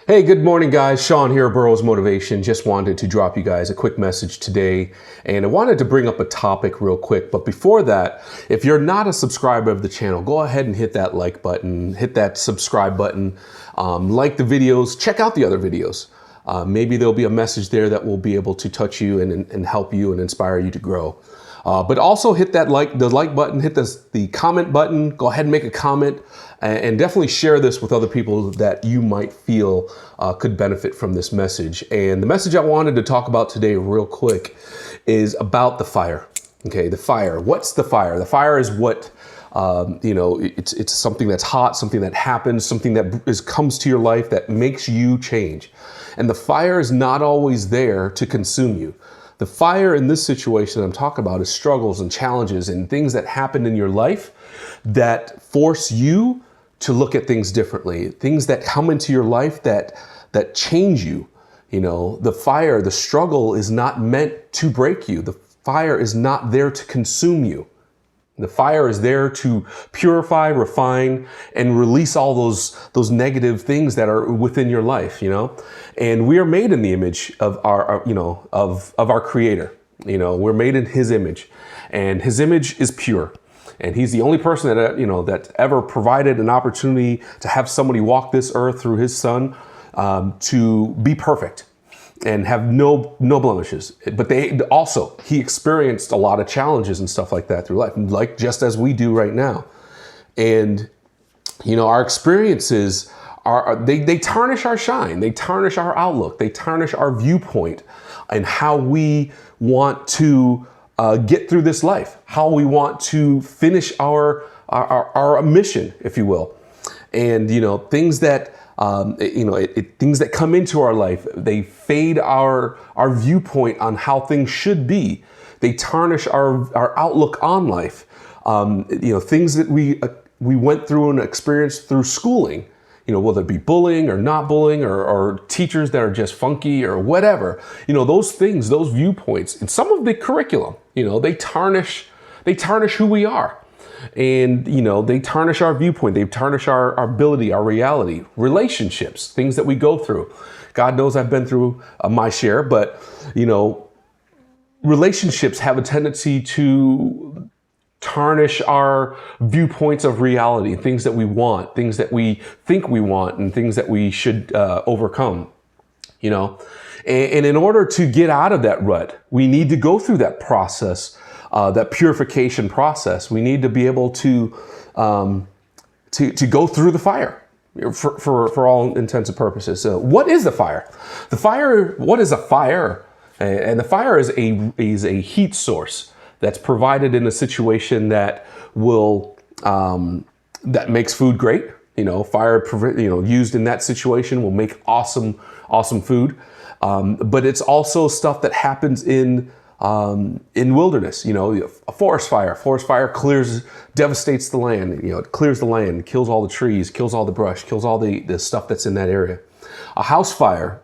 Hey, good morning, guys. Sean here, Burroughs Motivation. Just wanted to drop you guys a quick message today, and I wanted to bring up a topic real quick. But before that, if you're not a subscriber of the channel, go ahead and hit that like button, hit that subscribe button, like the videos, check out the other videos. Maybe there'll be a message there that will be able to touch you and help you and inspire you to grow. But also hit that the like button, hit the comment button, go ahead and make a comment, and definitely share this with other people that you might feel could benefit from this message. And the message I wanted to talk about today real quick is about the fire. Okay, the fire. What's the fire? The fire is what, it's something that's hot, something that happens, something that comes to your life that makes you change. And the fire is not always there to consume you. The fire in this situation I'm talking about is struggles and challenges and things that happen in your life that force you to look at things differently, things that come into your life that change you. You know, the fire, the struggle is not meant to break you. The fire is not there to consume you. The fire is there to purify, refine, and release all those negative things that are within your life, you know? And we are made in the image of our Creator. You know, we're made in His image, and His image is pure. And He's the only person that, that ever provided an opportunity to have somebody walk this earth through His Son, to be perfect and have no blemishes. But He experienced a lot of challenges and stuff like that through life, like just as we do right now. And, our experiences they tarnish our shine. They tarnish our outlook. They tarnish our viewpoint and how we want to get through this life, how we want to finish our mission, if you will. And, things that, things that come into our life, they fade our viewpoint on how things should be. They tarnish our outlook on life. Things that we went through and experienced through schooling, whether it be bullying or not bullying or teachers that are just funky or whatever, those things, those viewpoints, and some of the curriculum, they tarnish who we are. And, they tarnish our viewpoint. They tarnish our ability, our reality, relationships, things that we go through. God knows I've been through my share, but, relationships have a tendency to tarnish our viewpoints of reality, things that we want, things that we think we want, and things that we should overcome, And in order to get out of that rut, we need to go through that process, that purification process. We need to be able to go through the fire for all intents and purposes. So what is the fire? What is a fire? And the fire is a heat source that's provided in a situation that will that makes food great. Fire used in that situation will make awesome food. But it's also stuff that happens in wilderness. A forest fire. Forest fire devastates the land. It clears the land, kills all the trees, kills all the brush, kills all the stuff that's in that area. A house fire.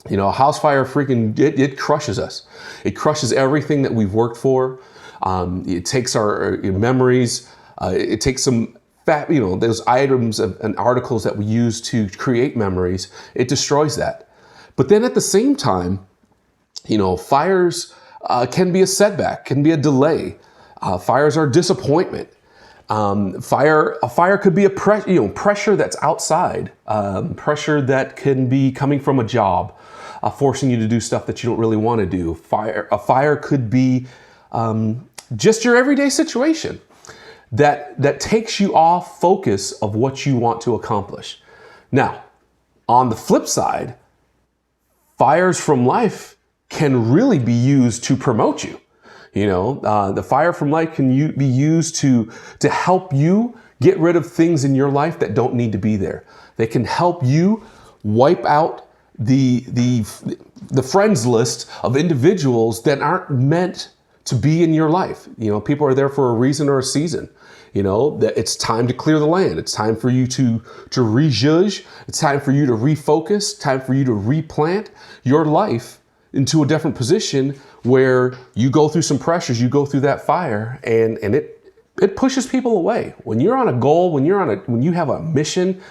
A house fire it crushes us. It crushes everything that we've worked for. It takes our memories. It takes some those items and articles that we use to create memories. It destroys that. But then at the same time, fires can be a setback, can be a delay. Fires are disappointment. A fire could be a pressure that's outside, pressure that can be coming from a job, forcing you to do stuff that you don't really want to do. A fire could be just your everyday situation that takes you off focus of what you want to accomplish. Now, on the flip side, fires from life can really be used to promote you. The fire from life can be used to help you get rid of things in your life that don't need to be there. They can help you wipe out the friends list of individuals that aren't meant to be in your life. People are there for a reason or a season. That it's time to clear the land. It's time for you to rejudge. It's time for you to refocus. Time for you to replant your life into a different position where you go through some pressures, you go through that fire, and it pushes people away. When you're on a goal, when you have a mission,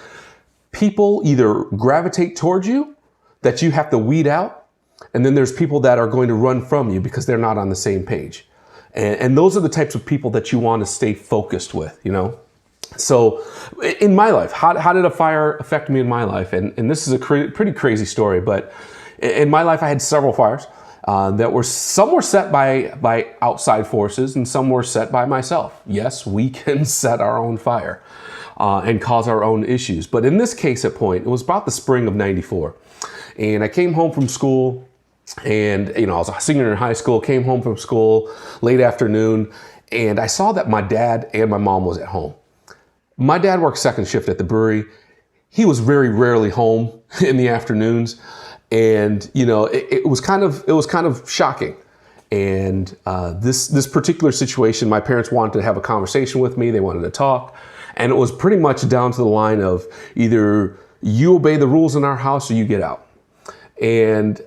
people either gravitate towards you that you have to weed out, and then there's people that are going to run from you because they're not on the same page. And those are the types of people that you want to stay focused with, you know? So in my life, how did a fire affect me in my life? And this is a pretty crazy story, but in my life, I had several fires some were set by outside forces and some were set by myself. Yes, we can set our own fire and cause our own issues. But in this case at point, it was about the spring of '94. And I came home from school and, you know, I was a senior in high school, came home from school late afternoon, and I saw that my dad and my mom was at home. My dad worked second shift at the brewery. He was very rarely home in the afternoons. And, you know, it was kind of shocking. And this particular situation, my parents wanted to have a conversation with me. They wanted to talk. And it was pretty much down to the line of either you obey the rules in our house or you get out. And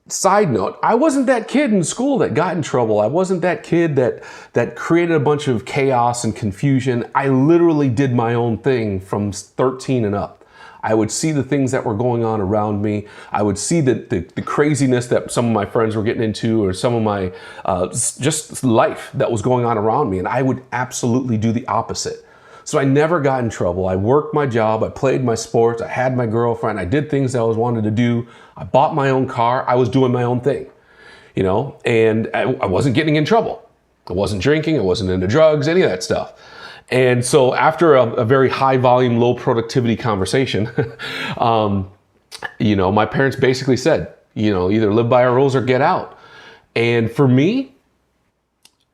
side note, I wasn't that kid in school that got in trouble. I wasn't that kid that created a bunch of chaos and confusion. I literally did my own thing from 13 and up. I would see the things that were going on around me. I would see the craziness that some of my friends were getting into, or some of my just life that was going on around me. And I would absolutely do the opposite. So I never got in trouble. I worked my job. I played my sports. I had my girlfriend. I did things that I always wanted to do. I bought my own car. I was doing my own thing, you know, and I wasn't getting in trouble. I wasn't drinking. I wasn't into drugs, any of that stuff. And so after a very high volume, low productivity conversation, you know, my parents basically said, you know, either live by our rules or get out. And for me,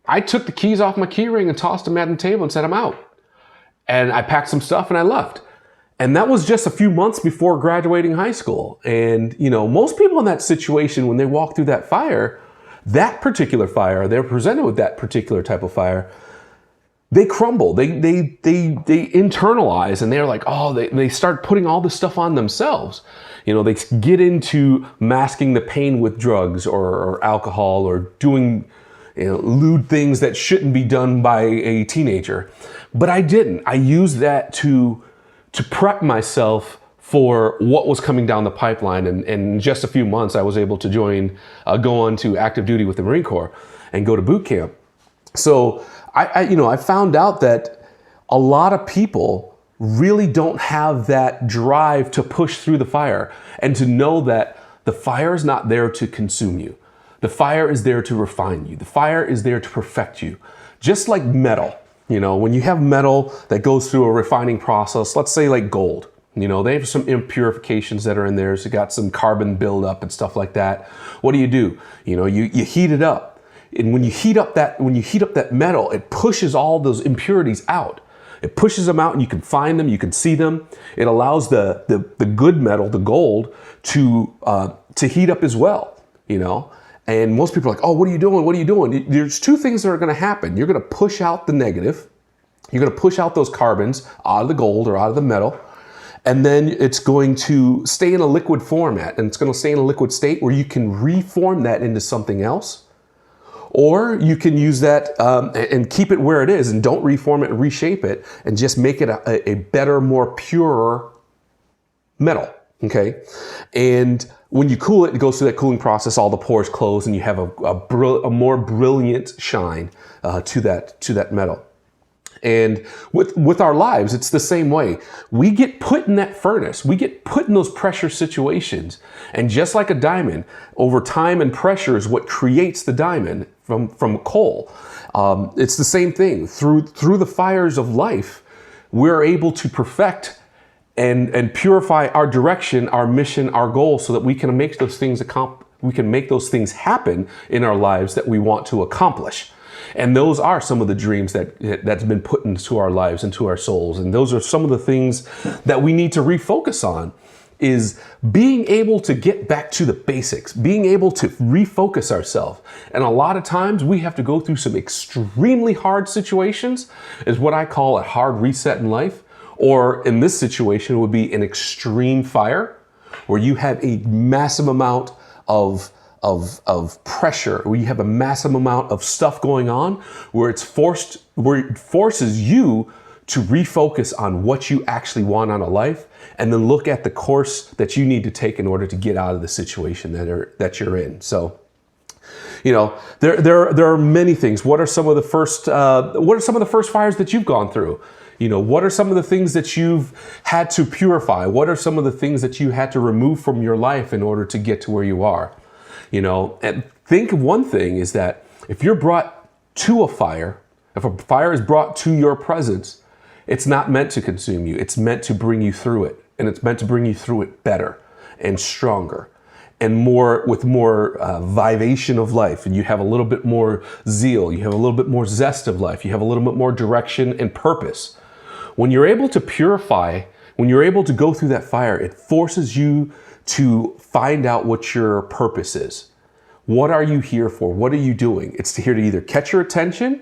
I took the keys off my key ring and tossed them at the table and said, I'm out. And I packed some stuff and I left. And that was just a few months before graduating high school. And, you know, most people in that situation, when they walk through that fire, that particular fire, they're presented with that particular type of fire, they crumble, they internalize, and they're like, oh, they start putting all this stuff on themselves. You know, they get into masking the pain with drugs or alcohol, or doing, you know, lewd things that shouldn't be done by a teenager. But I didn't. I used that to prep myself for what was coming down the pipeline. And in just a few months, I was able to go on to active duty with the Marine Corps and go to boot camp. So I found out that a lot of people really don't have that drive to push through the fire and to know that the fire is not there to consume you. The fire is there to refine you. The fire is there to perfect you. Just like metal, you know, when you have metal that goes through a refining process, let's say like gold, you know, they have some impurifications that are in there. So you got some carbon buildup and stuff like that. What do? You know, you heat it up. And when you heat up that metal, it pushes all those impurities out. It pushes them out and you can find them, you can see them. It allows the good metal, the gold, to heat up as well, you know. And most people are like, oh, what are you doing? What are you doing? There's two things that are going to happen. You're going to push out the negative. You're going to push out those carbons out of the gold or out of the metal. And then it's going to stay in a liquid format, and it's going to stay in a liquid state where you can reform that into something else. Or you can use that and keep it where it is and don't reform it and reshape it and just make it a better, more pure metal, okay? And when you cool it, it goes through that cooling process, all the pores close, and you have a more brilliant shine to that metal. And with our lives, it's the same way. We get put in that furnace. We get put in those pressure situations. And just like a diamond, over time and pressure is what creates the diamond from coal. It's the same thing. Through the fires of life, we're able to perfect and purify our direction, our mission, our goal, so that we can make those things happen in our lives that we want to accomplish. And those are some of the dreams that's been put into our lives, into our souls. And those are some of the things that we need to refocus on, is being able to get back to the basics, being able to refocus ourselves. And a lot of times we have to go through some extremely hard situations, is what I call a hard reset in life. Or in this situation, it would be an extreme fire where you have a massive amount of pressure, where you have a massive amount of stuff going on, where it forces you to refocus on what you actually want out of life, and then look at the course that you need to take in order to get out of the situation that you're in. So, you know, there are many things. What are some of the first fires that you've gone through? You know, what are some of the things that you've had to purify? What are some of the things that you had to remove from your life in order to get to where you are? You know, and think one thing is that if you're brought to a fire, if a fire is brought to your presence, it's not meant to consume you. It's meant to bring you through it. And it's meant to bring you through it better and stronger and more with more vivation of life. And you have a little bit more zeal. You have a little bit more zest of life. You have a little bit more direction and purpose. When you're able to purify, when you're able to go through that fire, it forces you to find out what your purpose is. What are you here for? What are you doing? It's here to either catch your attention,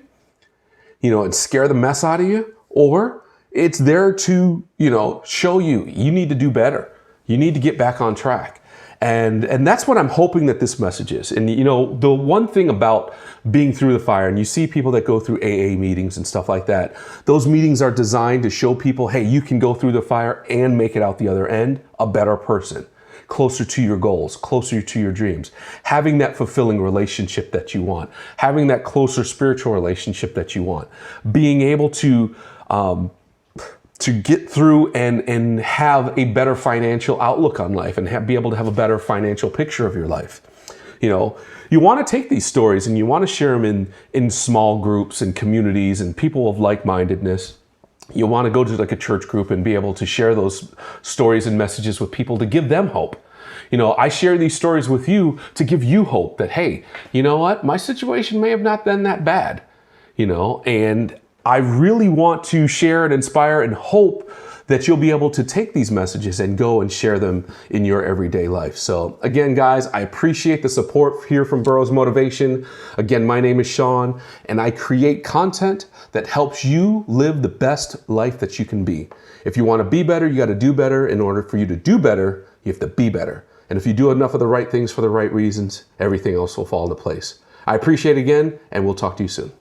you know, and scare the mess out of you, or it's there to, you know, show you need to do better. You need to get back on track. And that's what I'm hoping that this message is. And, you know, the one thing about being through the fire, and you see people that go through AA meetings and stuff like that, those meetings are designed to show people, hey, you can go through the fire and make it out the other end a better person, closer to your goals, closer to your dreams, having that fulfilling relationship that you want, having that closer spiritual relationship that you want, being able to get through and have a better financial outlook on life and be able to have a better financial picture of your life. You know, you want to take these stories and you want to share them in small groups and communities and people of like-mindedness. You want to go to like a church group and be able to share those stories and messages with people to give them hope. You know, I share these stories with you to give you hope that, hey, you know what? My situation may have not been that bad, you know, and I really want to share and inspire and hope that you'll be able to take these messages and go and share them in your everyday life. So again, guys, I appreciate the support here from Burroughs Motivation. Again, my name is Sean, and I create content that helps you live the best life that you can be. If you want to be better, you got to do better. In order for you to do better, you have to be better. And if you do enough of the right things for the right reasons, everything else will fall into place. I appreciate it again, and we'll talk to you soon.